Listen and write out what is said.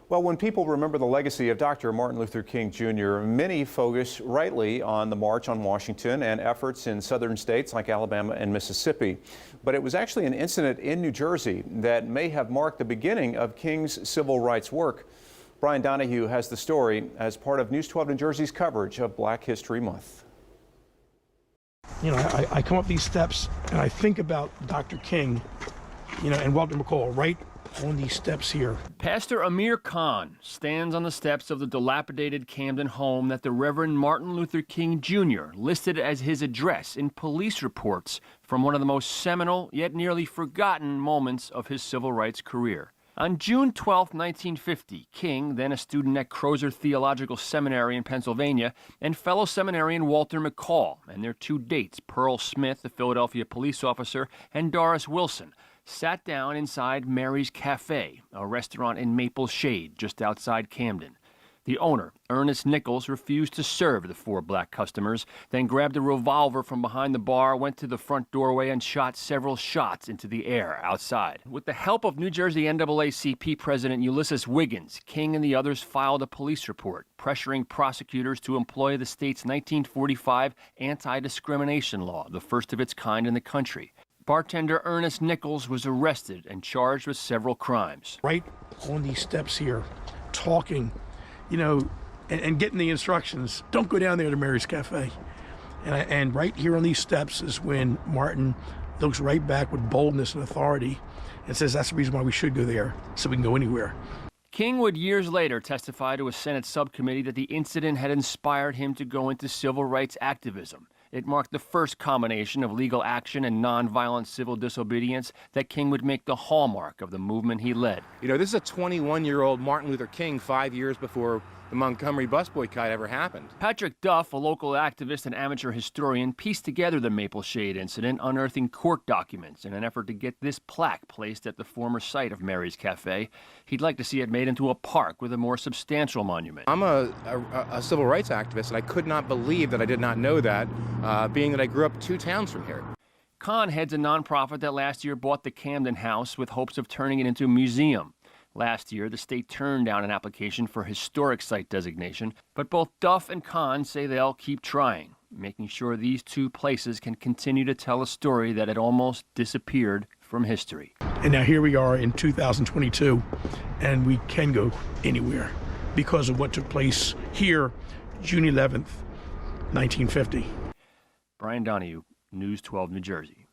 Well, when people remember the legacy of Dr. Martin Luther King Jr., many focus rightly on the March on Washington and efforts in southern states like Alabama and Mississippi. But it was actually an incident in New Jersey that may have marked the beginning of King's civil rights work. Brian Donahue has the story as part of News 12 New Jersey's coverage of Black History Month. You know, I come up these steps and I think about Dr. King, you know, and Walter McCall right on these steps here. Pastor Amir Khan stands on the steps of the dilapidated Camden home that the Reverend Martin Luther King Jr. listed as his address in police reports from one of the most seminal yet nearly forgotten moments of his civil rights career. On June 12, 1950, King, then a student at Crozer Theological Seminary in Pennsylvania, and fellow seminarian Walter McCall and their two dates, Pearl Smith, the Philadelphia police officer, and Doris Wilson, sat down inside Mary's Café, a restaurant in Maple Shade just outside Camden. The owner, Ernest Nichols, refused to serve the four black customers, then grabbed a revolver from behind the bar, went to the front doorway, and shot several shots into the air outside. With the help of New Jersey NAACP President Ulysses Wiggins, King and the others filed a police report, pressuring prosecutors to employ the state's 1945 anti-discrimination law, the first of its kind in the country. Bartender Ernest Nichols was arrested and charged with several crimes. Right on these steps here, talking, you know, and getting the instructions, don't go down there to Mary's Cafe. And right here on these steps is when Martin looks right back with boldness and authority and says that's the reason why we should go there, so we can go anywhere. King would years later testify to a Senate subcommittee that the incident had inspired him to go into civil rights activism. It marked the first combination of legal action and nonviolent civil disobedience that King would make the hallmark of the movement he led. You know, this is a 21-year-old Martin Luther King 5 years before the Montgomery bus boycott ever happened. Patrick Duff, a local activist and amateur historian, pieced together the Maple Shade incident, unearthing court documents in an effort to get this plaque placed at the former site of Mary's Cafe. He'd like to see it made into a park with a more substantial monument. I'm a civil rights activist, and I could not believe that I did not know that, being that I grew up 2 towns from here. Khan heads a nonprofit that last year bought the Camden house with hopes of turning it into a museum. Last year, the state turned down an application for historic site designation, but both Duff and Khan say they'll keep trying, making sure these two places can continue to tell a story that had almost disappeared from history. And now here we are in 2022, and we can go anywhere because of what took place here, June 11th, 1950. Brian Donahue, News 12 New Jersey.